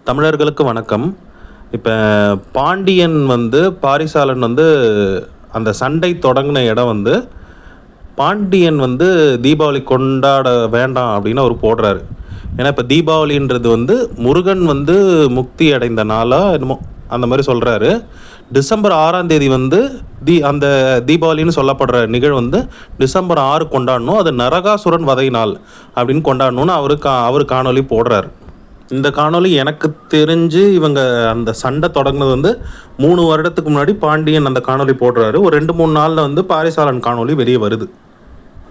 தமிழர்களுக்கு வணக்கம். இப்போ பாண்டியன் பாரிசாலன் அந்த சண்டை தொடங்கின இடம் பாண்டியன் தீபாவளி கொண்டாட வேண்டாம் அப்படின்னு அவர் போடுறாரு. ஏன்னா இப்போ தீபாவளின்றது முருகன் முக்தி அடைந்த நாளா என்னமோ அந்த மாதிரி சொல்கிறாரு. டிசம்பர் 6ஆம் தேதி அந்த தீபாவளின்னு சொல்லப்படுற நிகழ்வு டிசம்பர் 6 கொண்டாடணும், அது நரகாசுரன் வதை நாள் அப்படின்னு கொண்டாடணும்னு அவர் காணொலி போடுறாரு. இந்த காணொலி எனக்கு தெரிஞ்சு இவங்க அந்த சண்டை தொடங்கினது 3 வருடத்துக்கு முன்னாடி பாண்டியன் அந்த காணொலி போடுறாரு. ஒரு 2-3 நாளில் பாரிசாலன் காணொலி வெளியே வருது.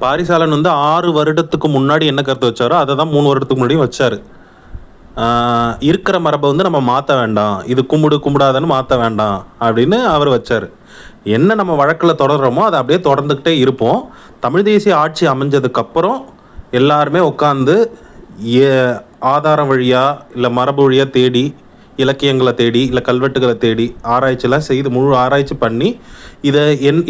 பாரிசாலன் 6 வருடத்துக்கு முன்னாடி என்ன கருத்து வச்சாரோ அதை தான் 3 வருடத்துக்கு முன்னாடி வச்சார். இருக்கிற மரபை நம்ம மாற்ற வேண்டாம், இது கும்பிடாதன்னு மாற்ற வேண்டாம் அப்படின்னு அவர் வச்சார். என்ன நம்ம வழக்கில் தொடர்றோமோ அதை அப்படியே தொடர்ந்துக்கிட்டே இருப்போம். தமிழ் தேசிய ஆட்சி அமைஞ்சதுக்கப்புறம் எல்லாருமே உட்காந்து ஆதாரம் வழியாக இல்லை மரபு வழியாக தேடி, இலக்கியங்களை தேடி இல்லை கல்வெட்டுகளை தேடி ஆராய்ச்சிலாம் செய்து முழு ஆராய்ச்சி பண்ணி இதை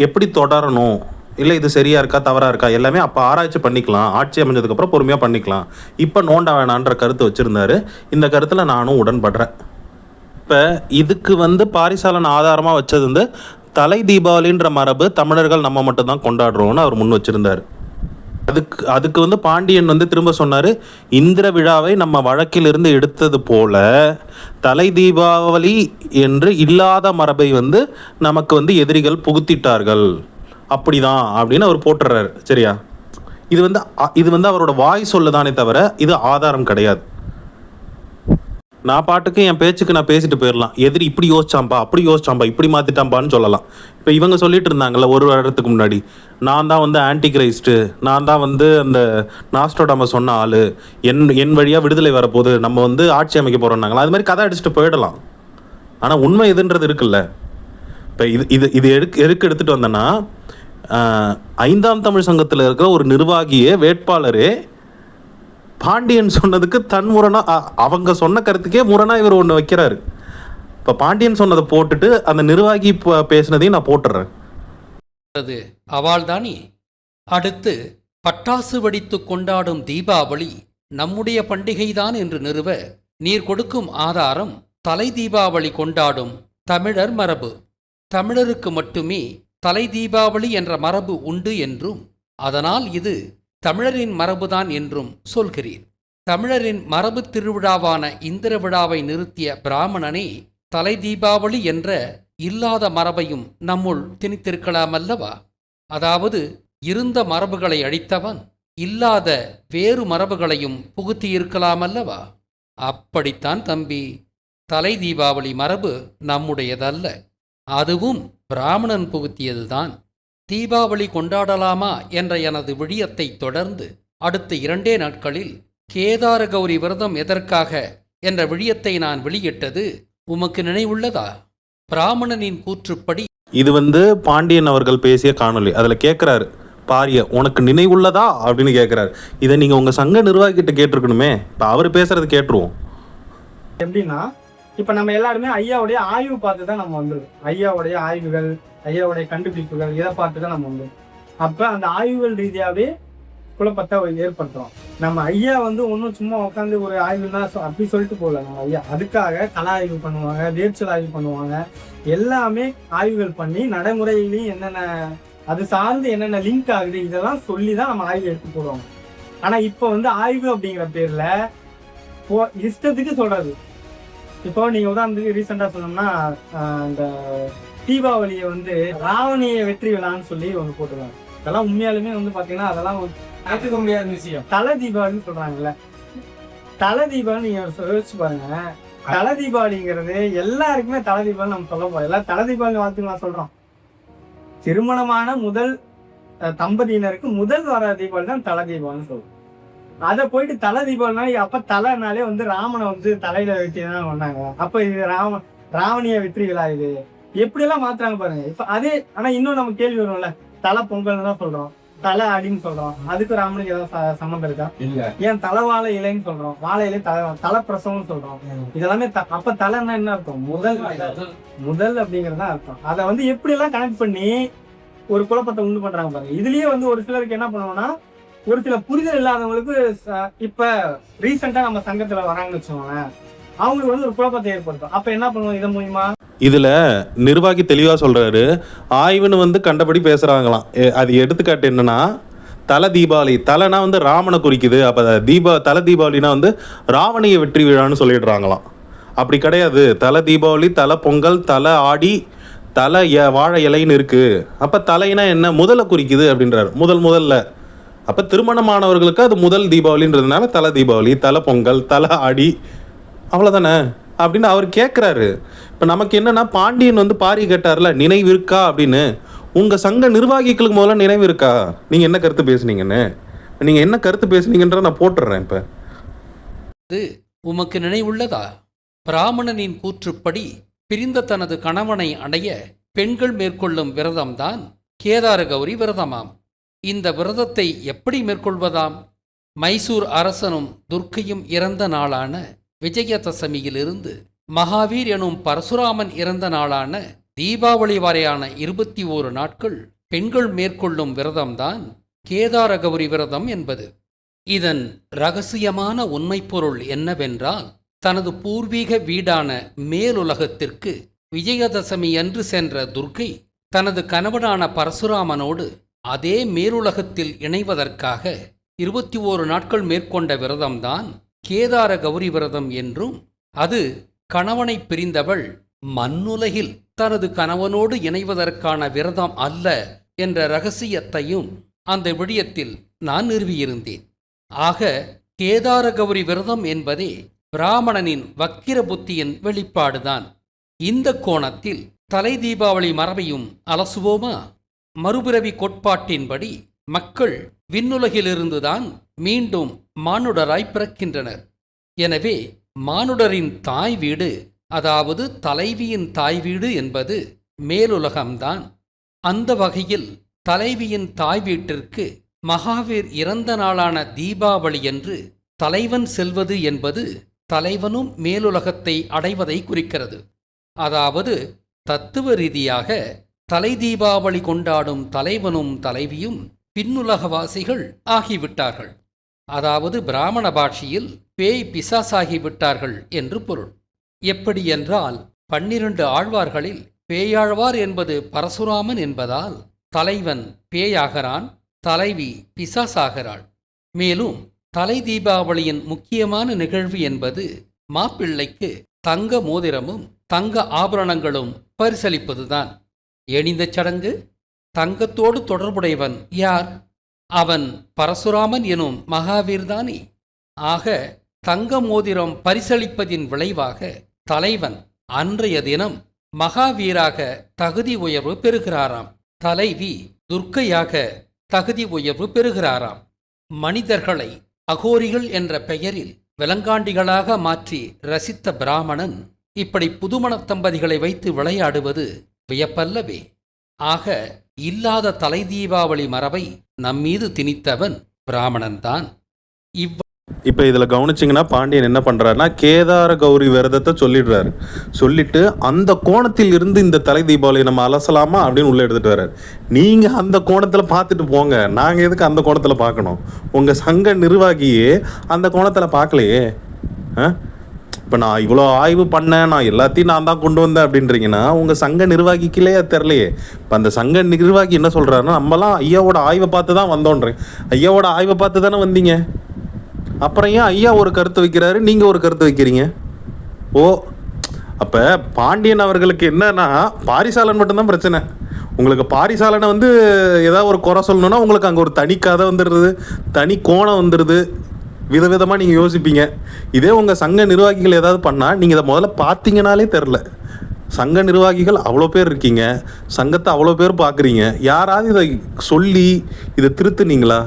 எப்படி தொடரணும், இல்லை இது சரியாக இருக்கா தவறாக இருக்கா எல்லாமே அப்போ ஆராய்ச்சி பண்ணிக்கலாம், ஆட்சி அமைஞ்சதுக்கப்புறம் பொறுமையாக பண்ணிக்கலாம், இப்போ நோண்ட வேணான்ற கருத்து வச்சுருந்தாரு. இந்த கருத்தில் நானும் உடன்படுறேன். இப்போ இதுக்கு பாரிசாலன் ஆதாரமாக வச்சது தலை தீபாவளின்ற மரபு தமிழர்கள் நம்ம மட்டும்தான் கொண்டாடுறோன்னு அவர் முன் வச்சுருந்தார். அதுக்கு பாண்டியன் திரும்ப சொன்னார், இந்திர விழாவை நம்ம வழக்கிலிருந்து எடுத்தது போல தலை தீபாவளி என்று இல்லாத மரபை நமக்கு எதிரிகள் புகுத்திட்டார்கள் அப்படிதான் அப்படின்னு அவர் போட்டுறாரு. சரியா? இது அவரோட வாய் சொல்லுதானே தவிர இது ஆதாரம் கிடையாது. நான் பாட்டுக்கு என் பேச்சுக்கு நான் பேசிட்டு போயிடலாம். எதிரி இப்படி யோசிச்சாம்பா, அப்படி யோசிச்சாம்பா, இப்படி மாற்றிட்டாம்பான்னு சொல்லலாம். இப்போ இவங்க சொல்லிட்டு இருந்தாங்கல்ல ஒரு வருடத்துக்கு முன்னாடி, நான் தான் ஆன்டி கிரைஸ்ட்டு, நான் தான் அந்த நாஸ்ட்ரோடாமஸ் சொன்ன ஆள், என் வழியாக விடுதலை வரப்போகுது, நம்ம ஆட்சி அமைக்க போகிறோம்னாங்களா, அது மாதிரி கதை அடிச்சுட்டு போயிடலாம். ஆனால் உண்மை எதுன்றது இருக்குல்ல. இப்போ இது எடுத்துகிட்டு வந்தேன்னா 5ஆம் தமிழ் சங்கத்தில் இருக்கிற ஒரு நிர்வாகியே வேட்பாளரே பாண்டியன் சொன்னதுக்கு முரணா அவங்க சொன்ன கருத்துக்கே முரணா இவர் ஒன்று வைக்கிறாரு. இப்போ பாண்டியன் சொன்னதை போட்டுட்டு அந்த நிர்வாகி பேசினதையும் நான் போட்டுறேன். அவள்தானே அடுத்து பட்டாசு வெடித்து கொண்டாடும் தீபாவளி நம்முடைய பண்டிகைதான் என்று நிறுவ நீர் கொடுக்கும் ஆதாரம் தலை தீபாவளி கொண்டாடும் தமிழர் மரபு. தமிழருக்கு மட்டுமே தலை தீபாவளி என்ற மரபு உண்டு என்றும் அதனால் இது தமிழரின் மரபுதான் என்றும் சொல்கிறீர். தமிழரின் மரபு திருவிழாவான இந்திர விழாவை நிறுத்திய பிராமணனே தலை தீபாவளி என்ற இல்லாத மரபையும் நம்முள் திணித்திருக்கலாமல்லவா? அதாவது இருந்த மரபுகளை அழித்தவன் இல்லாத வேறு மரபுகளையும் புகுத்தியிருக்கலாமல்லவா? அப்படித்தான் தம்பி, தலை தீபாவளி மரபு நம்முடையதல்ல, அதுவும் பிராமணன் புகுத்தியதுதான். தீபாவளி கொண்டாடலாமா என்ற எனது விழியத்தை தொடர்ந்து அடுத்த 2 நாட்களில் கேதார கௌரி விரதம் எதற்காக என்ற விழியத்தை நான் வெளியிட்டது உமக்கு நினைவுள்ளதா? பிராமணனின் கூற்றுப்படி இது பாண்டியன் அவர்கள் பேசிய காணொலி. அதில் கேட்குறாரு, பாரிய உனக்கு நினைவுள்ளதா அப்படின்னு கேட்குறாரு. இதை நீங்கள் உங்கள் சங்க நிர்வாகிகிட்ட கேட்டிருக்கணுமே. இப்போ அவர் பேசுறது கேட்டுருவோம். எப்படின்னா இப்போ நம்ம எல்லாருமே ஐயாவுடைய ஆய்வு பார்த்து தான் நம்ம வந்துருக்கோம். ஐயாவுடைய ஆய்வுகள், ஐயாவுடைய கண்டுபிடிப்புகள் இதை பார்த்து தான் நம்ம வந்துடும். அப்போ அந்த ஆய்வுகள் ரீதியாகவே குழப்பத்தை ஏற்படுத்துறோம். நம்ம ஐயா ஒன்றும் சும்மா உட்காந்து ஒரு ஆய்வுன்னா அப்படி சொல்லிட்டு போகல. நம்ம ஐயா அதுக்காக கள ஆய்வு பண்ணுவாங்க, வேர்ச்சல் ஆய்வு பண்ணுவாங்க, எல்லாமே ஆய்வுகள் பண்ணி நடைமுறையிலையும் என்னென்ன அது சார்ந்து என்னென்ன லிங்க் ஆகுது இதெல்லாம் சொல்லி தான் நம்ம ஆய்வு எடுத்து போடுவாங்க. ஆனால் இப்போ ஆய்வு அப்படிங்கிற பேர்ல இஷ்டத்துக்கு சொல்றது. இப்போ நீங்க உதாரணத்துக்கு ரீசெண்டா சொன்னோம்னா இந்த தீபாவளியை ராவணிய வெற்றி விழான்னு சொல்லி ஒன்று போட்டுருவாங்க. அதெல்லாம் உண்மையாலுமே பாத்தீங்கன்னா அதெல்லாம் ஏற்றுக்க முடியாத விஷயம். தலை தீபாவளின்னு சொல்றாங்கல்ல, தலை தீபாவளி நீங்க யோசிச்சு பாருங்க. தலை தீபாவளிங்கிறது எல்லாருக்குமே தலை தீபாவளி நம்ம சொல்ல போறோம். எல்லாம் தலை தீபாவளி வாழ்த்து நான் சொல்றோம். திருமணமான முதல் தம்பதியினருக்கு முதல் வர தீபாவளி தான் தலை தீபாவளின்னு சொல்றோம். அதை போயிட்டு தலை தீபாவளினா அப்ப தலைனாலே ராமனை தலையில வெட்டி தான் கொண்டாங்க. அப்ப இது ராவணிய வெற்றி விழா இது எப்படி எல்லாம் மாத்துறாங்க பாருங்க. இப்ப அதே ஆனா இன்னும் நம்ம கேள்வி வரும்ல, தலை பொங்கல் தான் சொல்றோம், தலை அடின்னு சொல்றோம், அதுக்கு ராமனுக்கு ஏதாவது சம்மந்தம் இருக்கா? ஏன் தலை வாழை இலைன்னு சொல்றோம், வாழை இலை தலை பிரசவம் சொல்றோம். இதெல்லாமே அப்ப தலைன்னா என்ன அர்த்தம்? முதல் அப்படிங்கறத அர்த்தம். அதை எப்படி எல்லாம் கனெக்ட் பண்ணி ஒரு குழப்பத்தை உண்டு பண்றாங்க பாருங்க. இதுலயே ஒரு சிலருக்கு என்ன பண்ணுவோம்னா, ஒரு சில புரிதல் இல்லாதவங்களுக்கு இப்ப ரீசெண்டா நம்ம சங்கத்துல வராங்கன்னு வச்சுக்கோங்களேன், அவங்களுக்கு வந்து ஒரு குழப்பத்தை ஏற்படுத்தும். அப்ப என்ன பண்ணுவோம் இதன் மூலியமா? இதுல நிர்வாகி தெளிவா சொல்றாரு, ஆய்வுன்னு வந்து கண்டபடி பேசுறாங்களாம். அது எடுத்துக்காட்டு என்னன்னா, தல தீபாவளி, தலைனா வந்து ராமனை குறிக்குது. அப்ப தல தீபாவளினா வந்து ராவணிய வெற்றி விழான்னு சொல்லிடுறாங்களாம். அப்படி கிடையாது. தல தீபாவளி, தல பொங்கல், தல ஆடி, தலை வாழை இலைன்னு இருக்கு. அப்ப தலைனா என்ன? முதல்ல குறிக்குது அப்படின்றாரு. முதல்ல. அப்ப திருமணமானவர்களுக்கு அது முதல் தீபாவளின்றதுனால தலை தீபாவளி, தலை பொங்கல், தலை ஆடி, அவ்வளோதானே அப்படின்னு அவர் கேட்குறாரு. இப்போ நமக்கு என்னன்னா, பாண்டியன் வந்து பாரி கேட்டார்ல, நினைவு இருக்கா அப்படின்னு. உங்கள் சங்க நிர்வாகிகளுக்கு முதல்ல நினைவு இருக்கா? நீங்கள் என்ன கருத்து பேசுனீங்கன்னு, நீங்கள் என்ன கருத்து பேசுனீங்கன்ற நான் போட்டுடுறேன். இப்போ இது உமக்கு நினைவுள்ளதா? பிராமணனின் கூற்றுப்படி பிரிந்த தனது கணவனை அடைய பெண்கள் மேற்கொள்ளும் விரதம்தான் கேதார கௌரி விரதமாம். இந்த விரதத்தை எப்படி மேற்கொள்வதாம்? மைசூர் அரசனும் துர்க்கையும் இறந்த நாளான விஜயதசமியிலிருந்து மகாவீர் எனும் பரசுராமன் இறந்த நாளான தீபாவளி வரையான 21 நாட்கள் பெண்கள் மேற்கொள்ளும் விரதம்தான் கேதார கௌரி விரதம் என்பது. இதன் இரகசியமான உண்மை பொருள் என்னவென்றால், தனது பூர்வீக வீடான மேலுலகத்திற்கு விஜயதசமி அன்று சென்ற துர்க்கை தனது கணவனான பரசுராமனோடு அதே மேலுலகத்தில் இணைவதற்காக 21 நாட்கள் மேற்கொண்ட விரதம்தான் கேதார கௌரி விரதம் என்றும், அது கணவனை பிரிந்தவள் மண்ணுலகில் தனது கணவனோடு இணைவதற்கான விரதம் அல்ல என்ற இரகசியத்தையும் அந்த விடயத்தில் நான் நிறுவியிருந்தேன். ஆக கேதார கௌரி விரதம் என்பதே பிராமணனின் வக்கிர புத்தியின் வெளிப்பாடுதான். இந்த கோணத்தில் தலை தீபாவளி மரபையும் அலசுவோமா? மறுபிறவி கோட்பாட்டின்படி மக்கள் விண்ணுலகிலிருந்துதான் மீண்டும் மானுடராய் பிறக்கின்றனர். எனவே மானுடரின் தாய் வீடு, அதாவது தலைவியின் தாய் வீடு என்பது மேலுலகம்தான். அந்த வகையில் தலைவியின் தாய் வீட்டிற்கு மகாவீர் இறந்த நாளான தீபாவளி என்று தலைவன் செல்வது என்பது தலைவனும் மேலுலகத்தை அடைவதை குறிக்கிறது. அதாவது தத்துவ ரீதியாக தலை தீபாவளி கொண்டாடும் தலைவனும் தலைவியும் பின்னுலகவாசிகள் ஆகிவிட்டார்கள். அதாவது பிராமண பாஷையில் பேய் பிசாசாகிவிட்டார்கள் என்று பொருள். எப்படி என்றால், 12 ஆழ்வார்களில் பேயாழ்வார் என்பது பரசுராமன் என்பதால் தலைவன் பேயாகிறான், தலைவி பிசாசாகிறாள். மேலும் தலை தீபாவளியின் முக்கியமான நிகழ்வு என்பது மாப்பிள்ளைக்கு தங்க மோதிரமும் தங்க ஆபரணங்களும் பரிசளிப்பதுதான். ஏன் இந்த சடங்கு? தங்கத்தோடு தொடர்புடையவன் யார்? அவன் பரசுராமன் எனும் மகாவீர்தானே. ஆக தங்க மோதிரம் பரிசளிப்பதின் விளைவாக தலைவன் அன்றைய தினம் மகாவீராக தகுதி உயர்வு பெறுகிறாராம். தலைவி துர்க்கையாக தகுதி உயர்வு பெறுகிறாராம். மனிதர்களை அகோரிகள் என்ற பெயரில் விலங்காண்டிகளாக மாற்றி ரசித்த பிராமணன் இப்படி புதுமண தம்பதிகளை வைத்து விளையாடுவது வியப்பல்லவே. ஆக இல்லாத தலை தீபாவளி மரபை நம்மீது திணித்தவன் பிராமணன்தான். இப்போ இதில் கவனிச்சிங்கன்னா, பாண்டியன் என்ன பண்ணுறாருன்னா, கேதார கௌரி விரதத்தை சொல்லிடுறாரு. சொல்லிட்டு அந்த கோணத்தில் இருந்து இந்த தலை தீபாவளி நம்ம அலசலாமா அப்படின்னு உள்ளே எடுத்துகிட்டு வர்றாரு. நீங்கள் அந்த கோணத்தில் பார்த்துட்டு போங்க, நாங்கள் எதுக்கு அந்த கோணத்தில் பார்க்கணும்? உங்கள் சங்க நிர்வாகியே அந்த கோணத்தில் பார்க்கலையே. இப்போ நான் இவ்வளோ ஆய்வு பண்ணேன், நான் எல்லாத்தையும் நான் தான் கொண்டு வந்தேன் அப்படின்றீங்கன்னா, உங்கள் சங்க நிர்வாகிக்கிலே அது தெரிலையே. இப்போ அந்த சங்க நிர்வாகி என்ன சொல்கிறாருன்னா, நம்மலாம் ஐயாவோட ஆய்வை பார்த்து தான் வந்தோன்றேன். ஐயாவோட ஆய்வை பார்த்து தானே வந்தீங்க, அப்புறம் ஏன் ஐயா ஒரு கருத்து வைக்கிறாரு, நீங்கள் ஒரு கருத்து வைக்கிறீங்க? ஓ, அப்போ பாண்டியன் அவர்களுக்கு என்னன்னா, பாரிசாலன் மட்டும்தான் பிரச்சனை. உங்களுக்கு பாரிசாலனை வந்து ஏதாவது ஒரு குறை சொல்லணும்னா உங்களுக்கு அங்கே ஒரு தனி கதை வந்துடுறது, தனி கோணம் வந்துடுது, விதவிதமாக நீங்கள் யோசிப்பீங்க. இதே உங்கள் சங்க நிர்வாகிகள் ஏதாவது பண்ணால் நீங்கள் இதை முதல்ல பார்த்தீங்கனாலே தெரில. சங்க நிர்வாகிகள் அவ்வளோ பேர் இருக்கீங்க, சங்கத்தை அவ்வளோ பேர் பார்க்குறீங்க, யாராவது இதை சொல்லி இதை திருத்துனீங்களா?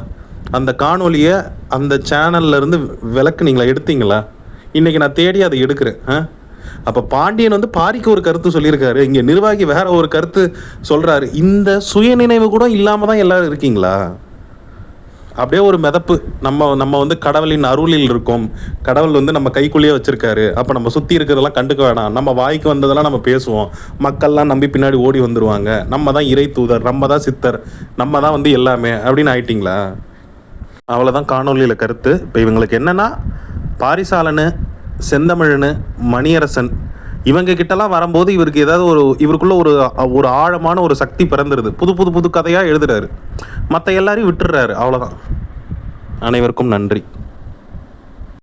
அந்த காணொலியை அந்த சேனல்லேருந்து விளக்குனீங்களா, எடுத்தீங்களா? இன்றைக்கி நான் தேடி அதை எடுக்கிறேன். அப்போ பாண்டியன் வந்து பாரிக்கு ஒரு கருத்து சொல்லியிருக்காரு, இங்கே நிர்வாகி வேற ஒரு கருத்து சொல்கிறாரு. இந்த சுயநினைவு கூட இல்லாமல் தான் எல்லோரும் இருக்கீங்களா? அப்படியே ஒரு மிதப்பு. நம்ம வந்து கடவுளின் அருளில் இருக்கோம், கடவுள் வந்து நம்ம கைக்குள்ளேயே வச்சுருக்காரு, அப்போ நம்ம சுற்றி இருக்கிறதெல்லாம் கண்டுக்க வேணாம், நம்ம வாய்க்கு வந்ததெல்லாம் நம்ம பேசுவோம், மக்கள்லாம் நம்பி பின்னாடி ஓடி வந்துடுவாங்க, நம்ம தான் இறை தூதர், நம்ம தான் சித்தர், நம்ம தான் வந்து எல்லாமே அப்படின்னு ஆயிட்டிங்களா? அவ்வளோதான் காணொலியில் கருத்து. இப்போ இவங்களுக்கு என்னென்னா, பாரிசாலனு செந்தமிழன், மணியரசன் இவங்க கிட்டலாம் வரும்போது இவருக்கு ஏதாவது இவருக்குள்ள ஒரு ஆழமான ஒரு சக்தி பிறந்துருது. புது கதையாக எழுதுறாரு. மற்ற எல்லாரையும் விட்டுடுறாரு. அவ்வளோதான். அனைவருக்கும் நன்றி.